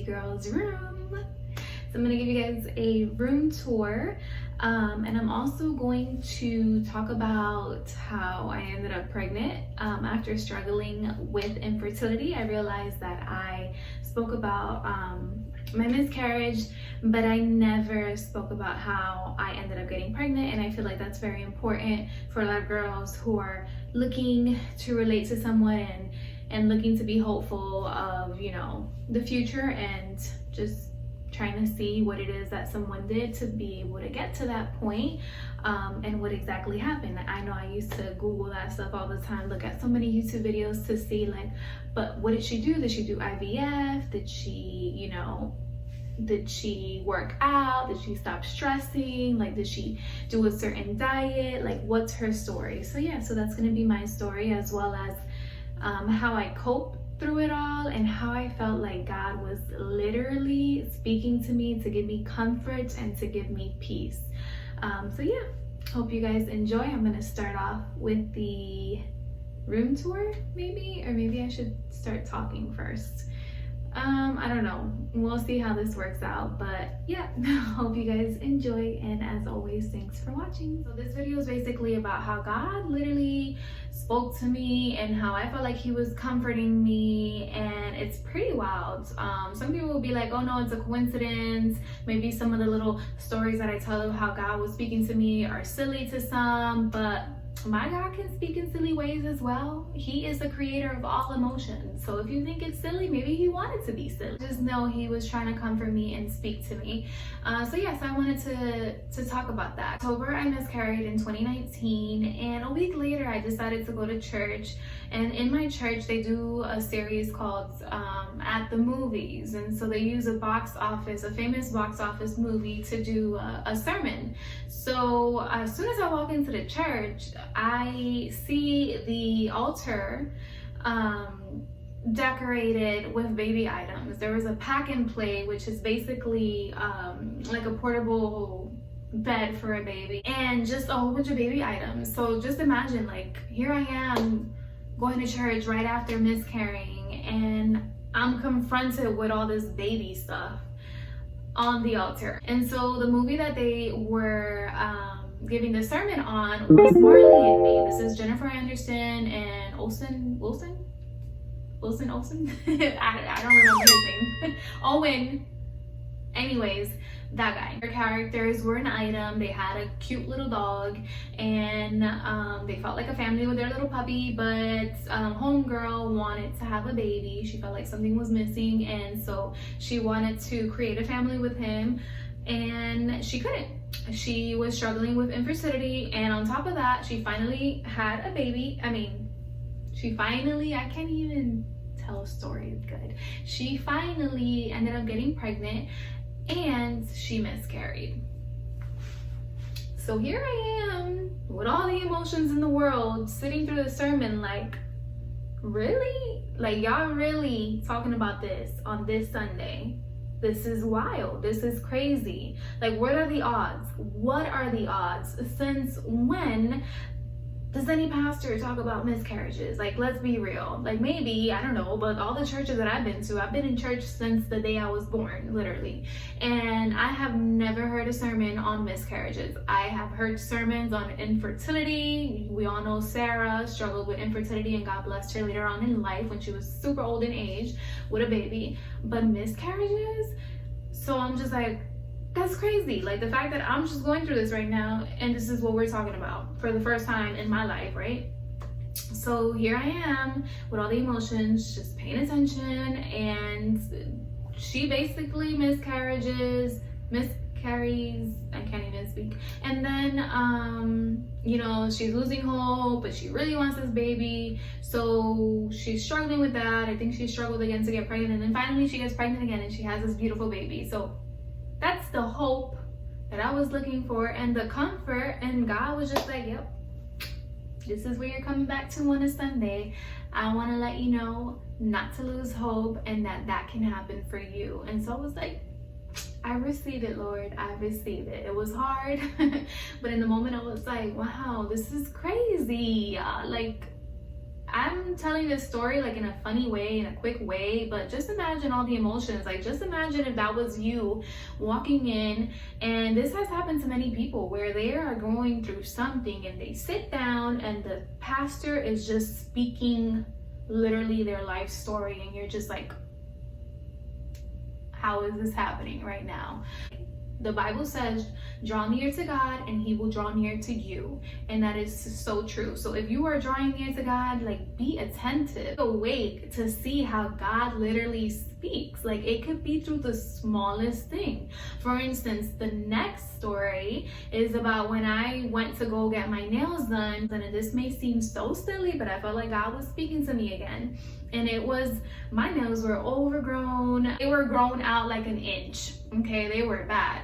girl's room. So I'm gonna give you guys a room tour, and I'm also going to talk about how I ended up pregnant after struggling with infertility. I realized that I spoke about my miscarriage, but I never spoke about how I ended up getting pregnant, and I feel like that's very important for a lot of girls who are looking to relate to someone and looking to be hopeful of, you know, the future, and just trying to see what it is that someone did to be able to get to that point, and what exactly happened. I know I used to Google that stuff all the time, look at so many YouTube videos to see like, but what did she do? Did she do IVF? Did she, you know, did she work out? Did she stop stressing? Like, did she do a certain diet? Like, what's her story? So yeah, so that's gonna be my story, as well as how I cope through it all, and how I felt like God was literally speaking to me to give me comfort and to give me peace. So yeah, hope you guys enjoy. I'm gonna start off with the room tour, maybe, or maybe I should start talking first. I don't know, we'll see how this works out, but yeah, hope you guys enjoy, and as always, thanks for watching. So this video is basically about how God literally spoke to me and how I felt like he was comforting me, and it's pretty wild. Some people will be like, oh no, it's a coincidence. Maybe some of the little stories that I tell of how God was speaking to me are silly to some, but my God can speak in silly ways as well. He is the creator of all emotions. So if you think it's silly, maybe he wanted to be silly. Just know he was trying to comfort me and speak to me. So yes, I wanted to talk about that. October, I miscarried in 2019, and a week later, I decided to go to church. And in my church, they do a series called At the Movies. And so they use a famous box office movie to do a sermon. So as soon as I walk into the church, I see the altar decorated with baby items. There was a pack and play, which is basically like a portable bed for a baby, and just a whole bunch of baby items. So just imagine, like, here I am going to church right after miscarrying, and I'm confronted with all this baby stuff on the altar. And so the movie that they were giving the sermon on was Marley and Me. This is Jennifer Anderson and Wilson. I don't remember his name. Owen. Anyways, that guy. Their characters were an item. They had a cute little dog, and they felt like a family with their little puppy, but homegirl wanted to have a baby. She felt like something was missing, and so she wanted to create a family with him, and she couldn't. She was struggling with infertility, and on top of that, she finally had a baby. I can't even tell a story good. She finally ended up getting pregnant, and she miscarried. So here I am with all the emotions in the world, sitting through the sermon like, really? Like, y'all really talking about this on this Sunday? This is wild. This is crazy. Like, what are the odds? What are the odds? Since when does any pastor talk about miscarriages? Like, let's be real. Like, maybe, I don't know, but all the churches that I've been in church since the day I was born, literally. And I have never heard a sermon on miscarriages. I have heard sermons on infertility. We all know Sarah struggled with infertility, and God blessed her later on in life when she was super old in age with a baby. But miscarriages? So I'm just like, that's crazy. Like, the fact that I'm just going through this right now, and this is what we're talking about for the first time in my life, right? So here I am with all the emotions, just paying attention, and she basically miscarries, I can't even speak. And then, you know, she's losing hope, but she really wants this baby. So she's struggling with that. I think she struggled again to get pregnant, and then finally she gets pregnant again, and she has this beautiful baby. So that's the hope that I was looking for, and the comfort, and God was just like, yep, this is where you're coming back to on a Sunday. I want to let you know not to lose hope, and that can happen for you. And so I was like, I receive it, Lord. I receive it. It was hard, but in the moment I was like, wow, this is crazy. Like, I'm telling this story like in a funny way, in a quick way, but just imagine all the emotions. Like, just imagine if that was you walking in, and this has happened to many people where they are going through something and they sit down and the pastor is just speaking literally their life story, and you're just like, how is this happening right now? The Bible says, draw near to God and he will draw near to you. And that is so true. So if you are drawing near to God, like, be attentive, awake to see how God literally speaks. Like, it could be through the smallest thing. For instance, the next story is about when I went to go get my nails done. And this may seem so silly, but I felt like God was speaking to me again. And it was, my nails were overgrown. They were grown out like an inch. Okay, they were bad.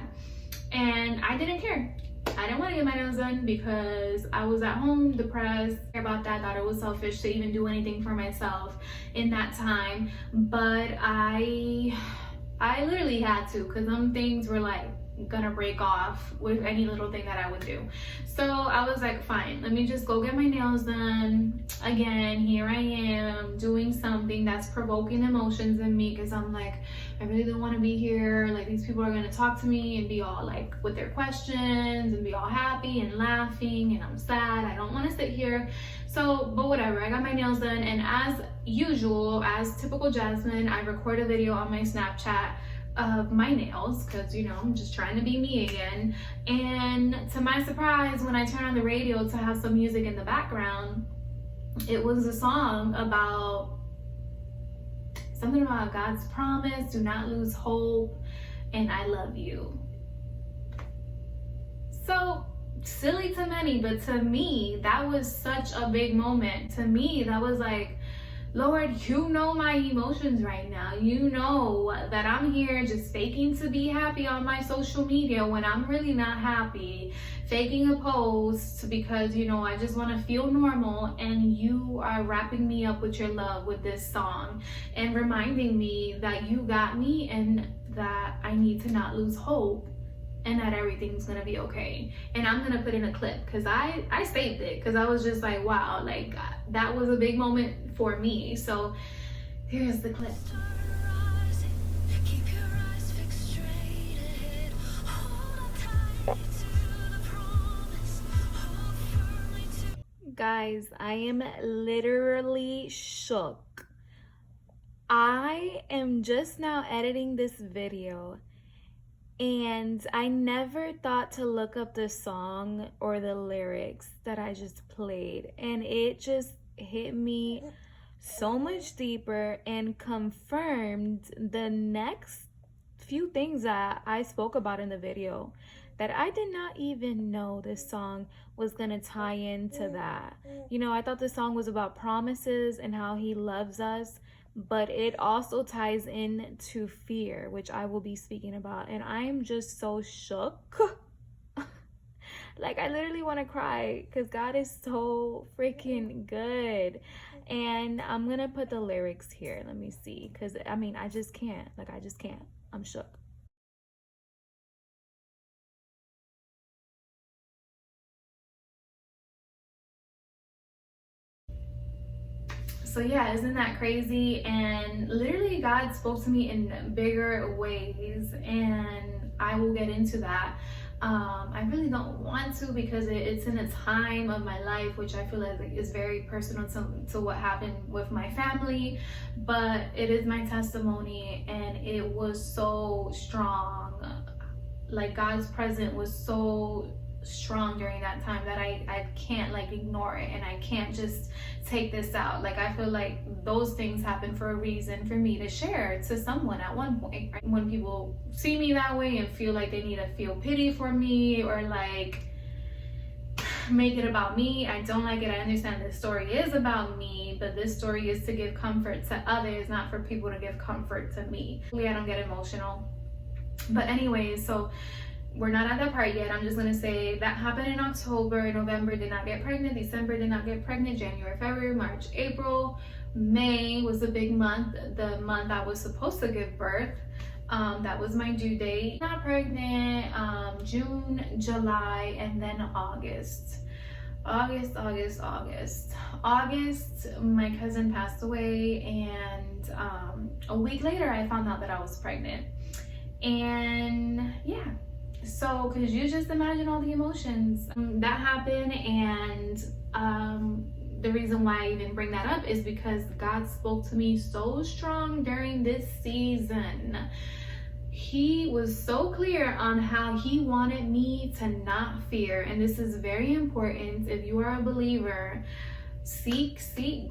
And I didn't care. I didn't want to get my nails done because I was at home depressed about that. Thought it was selfish to even do anything for myself in that time. But I literally had to, because some things were like gonna break off with any little thing that I would do. So I was like, fine, let me just go get my nails done. Again, here I am doing something that's provoking emotions in me, because I'm like, I really don't want to be here. Like, these people are gonna talk to me and be all like with their questions and be all happy and laughing, and I'm sad. I don't want to sit here. So, but whatever, I got my nails done, and as usual, as typical Jasmine, I record a video on my Snapchat of my nails, because, you know, I'm just trying to be me again. And to my surprise, when I turn on the radio to have some music in the background, it was a song about something about God's promise, do not lose hope, and I love you. So silly to many, but to me, that was such a big moment. To me, that was like, Lord, you know my emotions right now. You know that I'm here just faking to be happy on my social media when I'm really not happy, faking a post because, you know, I just want to feel normal, and you are wrapping me up with your love with this song and reminding me that you got me and that I need to not lose hope and that everything's gonna be okay. And I'm gonna put in a clip because I saved it, because I was just like, wow, like that was a big moment for me. So here's the clip. Guys, I am literally shook. I am just now editing this video, and I never thought to look up the song or the lyrics that I just played. And it just hit me so much deeper and confirmed the next few things that I spoke about in the video, that I did not even know this song was gonna tie into that. You know, I thought the song was about promises and how he loves us, but it also ties in to fear, which I will be speaking about. And I am just so shook. Like, I literally want to cry because God is so freaking good. And I'm gonna put the lyrics here. Let me see, because I mean, I just can't. Like, I just can't. I'm shook. So yeah, isn't that crazy? And literally God spoke to me in bigger ways, and I will get into that. I really don't want to, because it's in a time of my life which I feel like is very personal to what happened with my family, but it is my testimony, and it was so strong. Like, God's presence was so strong during that time that I can't like ignore it, and I can't just take this out. Like, I feel like those things happen for a reason, for me to share to someone at one point, right? When people see me that way and feel like they need to feel pity for me or like make it about me, I don't like it. I understand this story is about me, but this story is to give comfort to others, not for people to give comfort to me. I don't get emotional, but anyways, so we're not at that part yet. I'm just gonna say that happened in October. November, did not get pregnant. December, did not get pregnant. January, February, March, April, May was a big month, the month I was supposed to give birth. That was my due date. Not pregnant. June, July, and then August. August, my cousin passed away, and a week later I found out that I was pregnant. And yeah, so could you just imagine all the emotions that happened? And the reason why I even bring that up is because God spoke to me so strong during this season. He was so clear on how he wanted me to not fear. And this is very important. If you are a believer, seek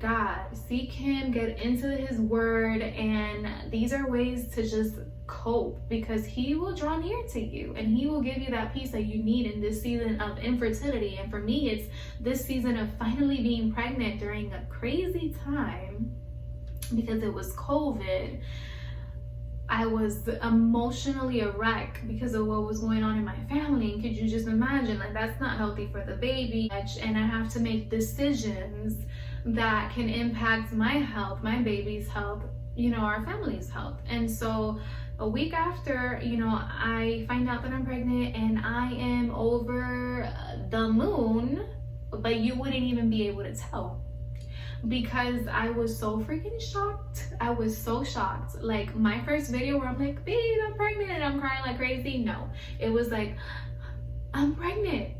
God, seek him, get into his word. And these are ways to just cope, because he will draw near to you and he will give you that peace that you need in this season of infertility. And for me, it's this season of finally being pregnant during a crazy time, because it was COVID. I was emotionally a wreck because of what was going on in my family. And could you just imagine, like, that's not healthy for the baby. And I have to make decisions that can impact my health, my baby's health, you know, our family's health. And so a week after, you know, I find out that I'm pregnant, and I am over the moon, but you wouldn't even be able to tell, because I was so freaking shocked. I was so shocked. Like, my first video where I'm like, babe, I'm pregnant, and I'm crying like crazy. No, it was like, I'm pregnant.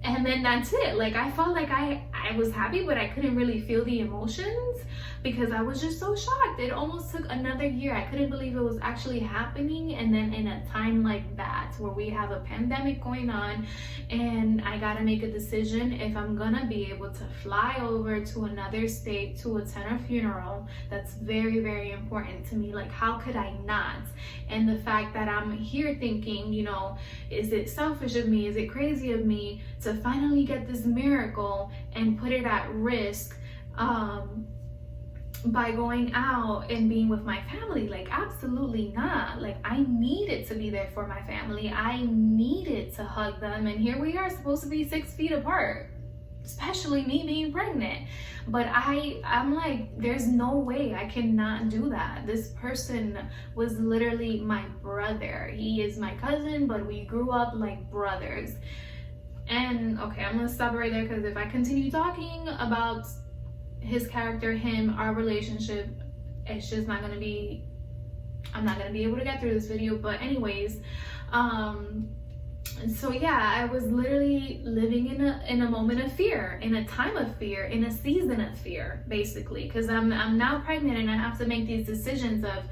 And then that's it. Like, I felt like I was happy, but I couldn't really feel the emotions because I was just so shocked. It almost took another year. I couldn't believe it was actually happening. And then in a time like that, where we have a pandemic going on, and I gotta make a decision if I'm gonna be able to fly over to another state to attend a funeral, that's very, very important to me. Like, how could I not? And the fact that I'm here thinking, you know, is it selfish of me? Is it crazy of me to finally get this miracle and put it at risk by going out and being with my family? Like, absolutely not. Like, I needed to be there for my family. I needed to hug them. And here we are, supposed to be 6 feet apart, especially me being pregnant. But I'm like, there's no way I cannot do that. This person was literally my brother. He is my cousin, but we grew up like brothers. And okay, I'm gonna stop right there, because if I continue talking about his character, him, our relationship, it's just not gonna be, I'm not gonna be able to get through this video. But anyways, so yeah, I was literally living in a moment of fear, in a time of fear, in a season of fear, basically, because I'm now pregnant, and I have to make these decisions of,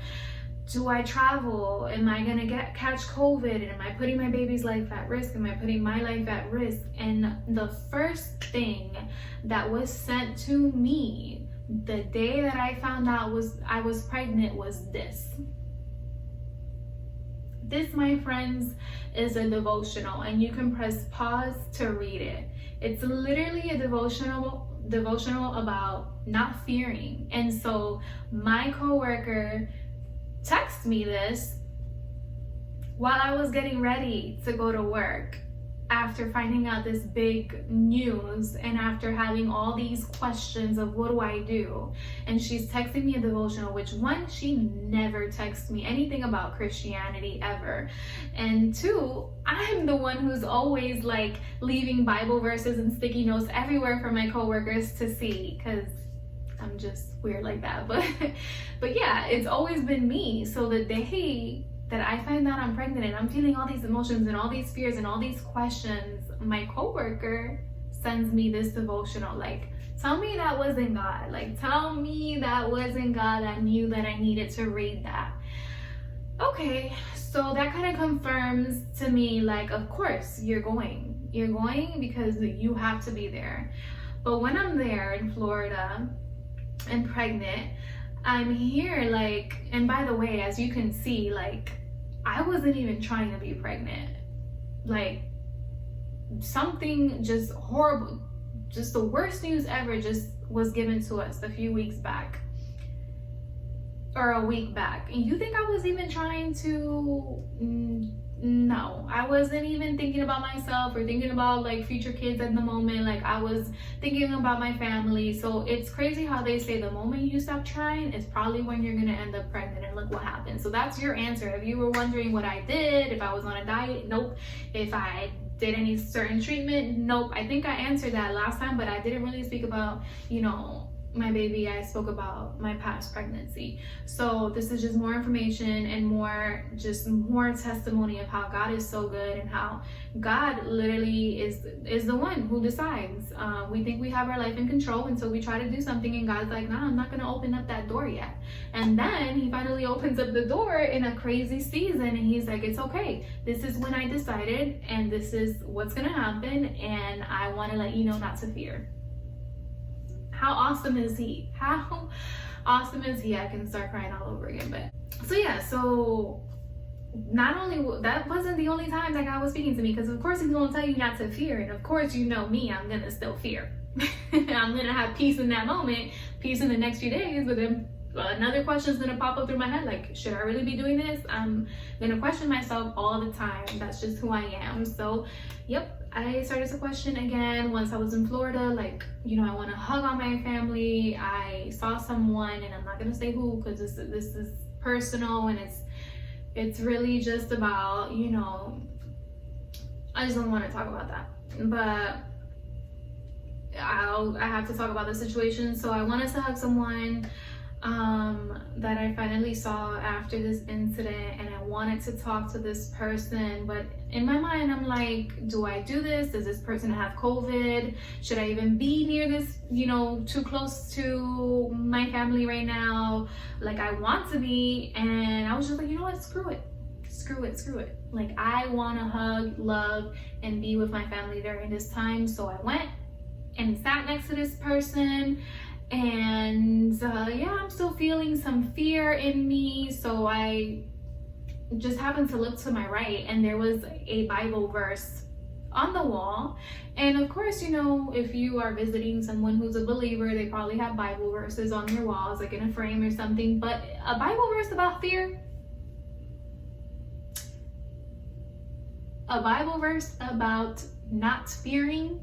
do I travel? Am I gonna catch COVID? Am I putting my baby's life at risk? Am I putting my life at risk? And the first thing that was sent to me the day that I found out I was pregnant was this. This, my friends, is a devotional, and you can press pause to read it. It's literally a devotional about not fearing. And so my coworker texted me this while I was getting ready to go to work, after finding out this big news and after having all these questions of what do I do. And she's texting me a devotional, which, one, she never texts me anything about Christianity ever, and two, I'm the one who's always like leaving Bible verses and sticky notes everywhere for my coworkers to see, because I'm just weird like that. But yeah, it's always been me. So the day that I find out I'm pregnant and I'm feeling all these emotions and all these fears and all these questions, my coworker sends me this devotional. Like, tell me that wasn't God. Like, tell me that wasn't God. I knew that I needed to read that. Okay, so that kind of confirms to me, like, of course you're going because you have to be there. But when I'm there in Florida and pregnant, I'm here, like, and by the way, as you can see, like, I wasn't even trying to be pregnant. Like, something just horrible, just the worst news ever just was given to us a few weeks back, or a week back. And you think I was even trying to? No, I wasn't even thinking about myself or thinking about like future kids at the moment. Like, I was thinking about my family. So it's crazy how they say the moment you stop trying is probably when you're gonna end up pregnant, and look what happened. So that's your answer. If you were wondering what I did, if I was on a diet, nope. If I did any certain treatment? Nope. I think I answered that last time, but I didn't really speak about, you know, my baby. I spoke about my past pregnancy. So this is just more information and more testimony of how God is so good and how God literally is the one who decides. We think we have our life in control until we try to do something, and God's like, nah, I'm not gonna open up that door yet. And then he finally opens up the door in a crazy season, and he's like, it's okay, this is when I decided, and this is what's gonna happen, and I want to let you know not to fear. How awesome is he? How awesome is he? I can start crying all over again. But so yeah, so not only that wasn't the only time that God was speaking to me, because of course he's gonna tell you not to fear, and of course, you know me, I'm gonna still fear. I'm gonna have peace in that moment, peace in the next few days, but then another question is gonna pop up through my head, like, should I really be doing this? I'm gonna question myself all the time. That's just who I am. So yep, I started to question again once I was in Florida, like, you know, I want to hug on my family. I saw someone, and I'm not gonna say who, because this is personal, and it's really just about, you know, I just don't want to talk about that, but I have to talk about the situation. So I wanted to hug someone that I finally saw after this incident, and I wanted to talk to this person, but in my mind I'm like, do I do this? Does this person have COVID? Should I even be near this, you know, too close to my family right now? Like, I want to be. And I was just like, you know what, screw it. Like, I want to hug, love, and be with my family during this time. So I went and sat next to this person, and yeah, I'm still feeling some fear in me. So I just happened to look to my right, and there was a Bible verse on the wall. And of course, you know, if you are visiting someone who's a believer, they probably have Bible verses on their walls, like in a frame or something. But a Bible verse about fear, a Bible verse about not fearing,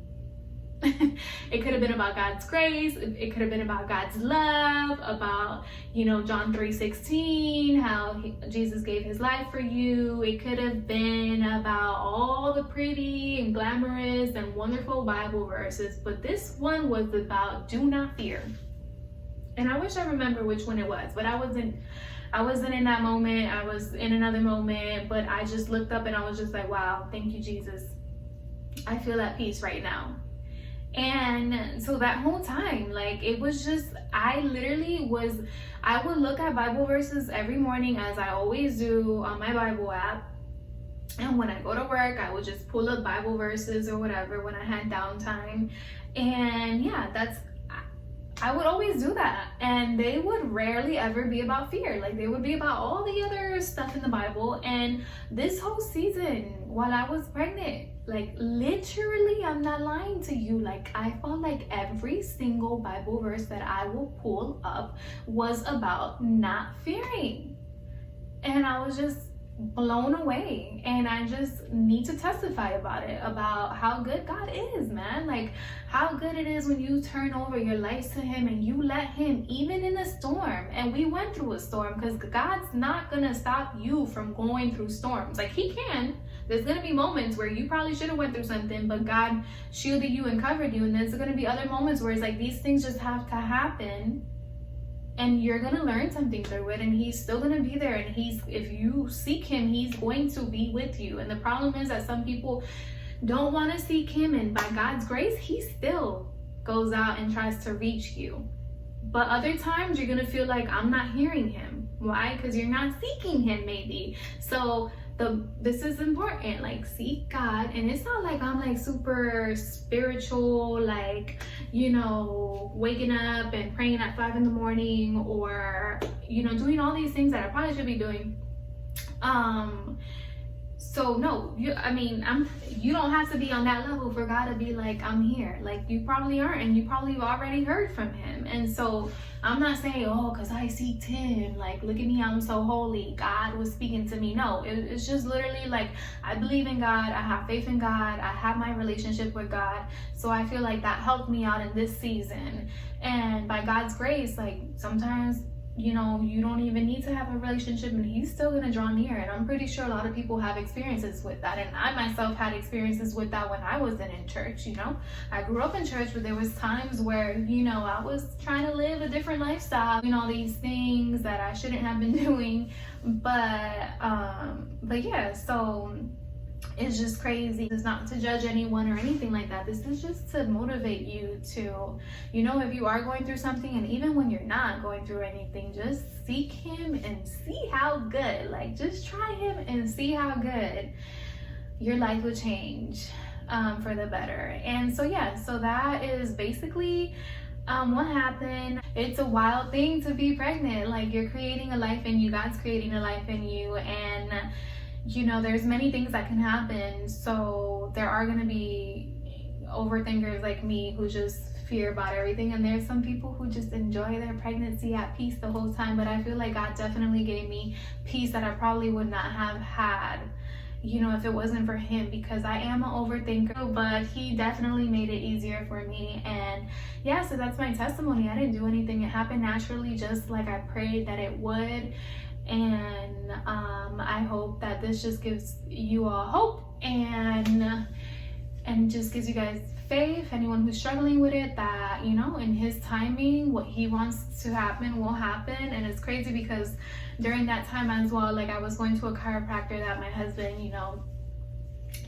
it could have been about God's grace, it could have been about God's love, about, you know, John 3:16, how Jesus gave his life for you. It could have been about all the pretty and glamorous and wonderful Bible verses, but this one was about do not fear. And I wish I remember which one it was, but I wasn't in that moment. I was in another moment, but I just looked up and I was just like, wow, thank you, Jesus. I feel at peace right now. And so that whole time, like, it was just, I would look at Bible verses every morning, as I always do on my Bible app. And when I go to work, I would just pull up Bible verses or whatever when I had downtime. And yeah, I would always do that. And they would rarely ever be about fear. Like, they would be about all the other stuff in the Bible. And this whole season, while I was pregnant, like, literally, I'm not lying to you, like, I felt like every single Bible verse that I will pull up was about not fearing. And I was just blown away, and I just need to testify about it, about how good God is, man. Like, how good it is when you turn over your life to him and you let him, even in a storm. And we went through a storm, because God's not gonna stop you from going through storms. Like, he can. There's gonna be moments where you probably should have went through something, but God shielded you and covered you. And there's gonna be other moments where it's like, these things just have to happen, and you're gonna learn something through it, and he's still gonna be there. And if you seek him, he's going to be with you. And the problem is that some people don't want to seek him, and by God's grace, he still goes out and tries to reach you. But other times you're gonna feel like, I'm not hearing him. Why? Because you're not seeking him, maybe. So this is important, like, seek God. And it's not like I'm like super spiritual, like, you know, waking up and praying at 5 a.m, or, you know, doing all these things that I probably should be doing. So no, you don't have to be on that level for God to be like, I'm here. Like, you probably aren't, and you probably already heard from him. And so I'm not saying, oh, because I seeked him, like, look at me, I'm so holy, God was speaking to me. No, it's just literally like, I believe in God, I have faith in God, I have my relationship with God. So I feel like that helped me out in this season. And by God's grace, like, sometimes you know, you don't even need to have a relationship and he's still gonna draw near. And I'm pretty sure a lot of people have experiences with that. And I myself had experiences with that when I wasn't in church, you know. I grew up in church, but there was times where, you know, I was trying to live a different lifestyle, you know, these things that I shouldn't have been doing. But yeah, so it's just crazy. It's not to judge anyone or anything like that. This is just to motivate you to, you know, if you are going through something, and even when you're not going through anything, just seek him and see how good, like just try him and see how good your life will change for the better. And so yeah, so that is basically what happened. It's a wild thing to be pregnant. Like, you're creating a life in you, God's creating a life in you, and you know, there's many things that can happen. So there are going to be overthinkers like me who just fear about everything, and there's some people who just enjoy their pregnancy at peace the whole time. But I feel like God definitely gave me peace that I probably would not have had, you know, if it wasn't for him, because I am an overthinker, but he definitely made it easier for me. And yeah, so that's my testimony. I didn't do anything. It happened naturally, just like I prayed that it would. And I hope that this just gives you all hope and just gives you guys faith, anyone who's struggling with it, that, you know, in his timing, what he wants to happen will happen. And it's crazy because during that time as well, like, I was going to a chiropractor that my husband, you know,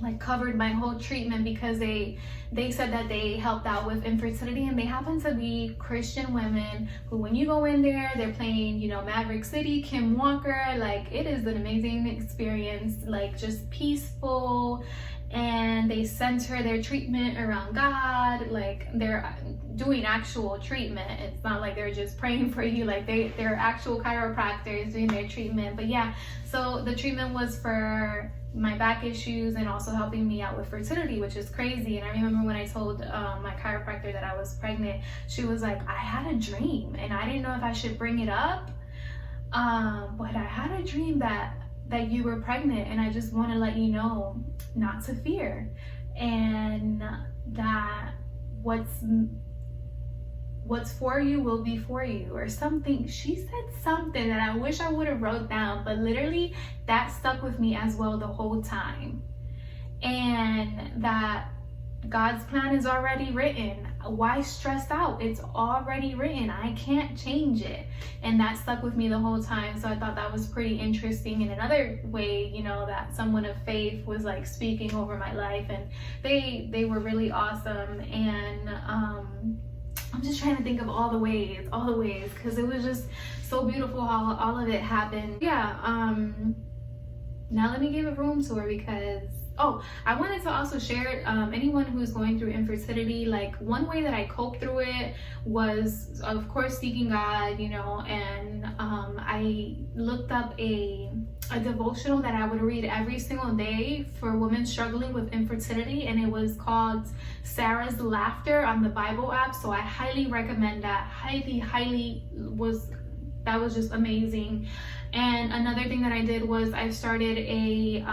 like covered my whole treatment, because they said that they helped out with infertility, and they happen to be Christian women who, when you go in there, they're playing, you know, Maverick City, Kim Walker. Like, it is an amazing experience, like just peaceful, and they center their treatment around God. Like, they're doing actual treatment. It's not like they're just praying for you. Like, they're actual chiropractors doing their treatment. But yeah, so the treatment was for my back issues and also helping me out with fertility, which is crazy. And I remember when I told my chiropractor that I was pregnant, she was like, I had a dream and I didn't know if I should bring it up, but I had a dream that you were pregnant, and I just want to let you know not to fear, and that what's for you will be for you, or something. She said something that I wish I would have wrote down, but literally that stuck with me as well the whole time. And that God's plan is already written. Why stress out? It's already written. I can't change it. And that stuck with me the whole time. So I thought that was pretty interesting. In another way, you know, that someone of faith was like speaking over my life, and they were really awesome. And I'm just trying to think of all the ways, because it was just so beautiful how all of it happened. Yeah, now let me give a room tour, because I wanted to also share, anyone who's going through infertility, like, one way that I coped through it was, of course, seeking God, you know. And I looked up a devotional that I would read every single day for women struggling with infertility, and it was called Sarah's Laughter on the Bible app. So I highly recommend that. That was just amazing. And another thing that I did was I started a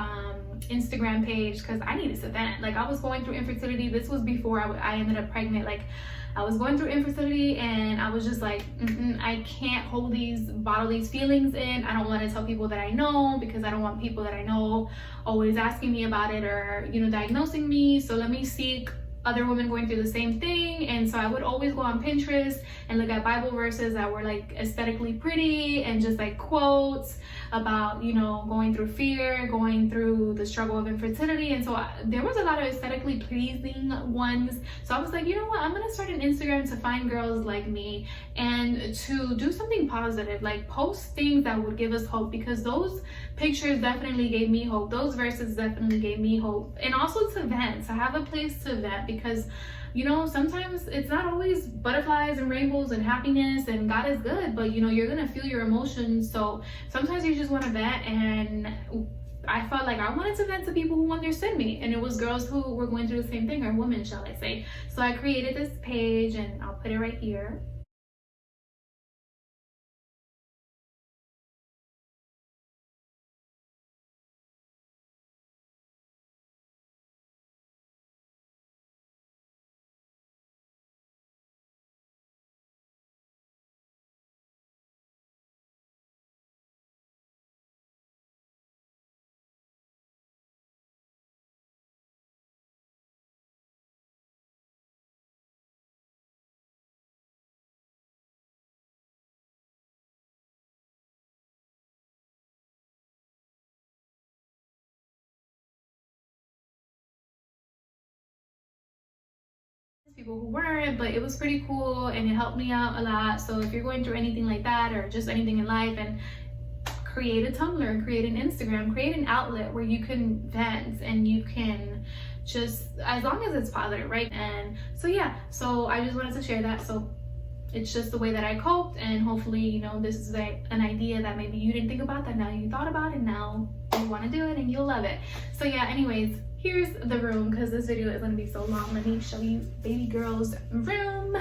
Instagram page, because I needed to vent. Like, I was going through infertility. This was before I ended up pregnant. Like, I was going through infertility, and I was just like, I can't bottle these feelings in. I don't want to tell people that I know, because I don't want people that I know always asking me about it, or, you know, diagnosing me. So let me seek other women going through the same thing. And so I would always go on Pinterest and look at Bible verses that were like aesthetically pretty, and just like quotes about, you know, going through fear, going through the struggle of infertility. And so there was a lot of aesthetically pleasing ones. So I was like, you know what, I'm gonna start an Instagram to find girls like me, and to do something positive, like post things that would give us hope, because those pictures definitely gave me hope. Those verses definitely gave me hope. And also to vent, to have a place to vent, because, you know, sometimes it's not always butterflies and rainbows and happiness, and God is good, but, you know, you're gonna feel your emotions. So sometimes you just want to vent, and I felt like I wanted to vent to people who understood me, and it was girls who were going through the same thing, or women, shall I say. So I created this page, and I'll put it right here. people who weren't, but it was pretty cool and it helped me out a lot. So if you're going through anything like that or just anything in life, and create a Tumblr, create an Instagram, create an outlet where you can vent and you can just, as long as it's positive, right? And so yeah, so I just wanted to share that. So it's just the way that I coped, and hopefully, you know, this is like an idea that maybe you didn't think about, that now you thought about, and now you want to do it and you'll love it. So yeah, anyways, here's the room, because this video is going to be so long. Let me show you baby girl's room.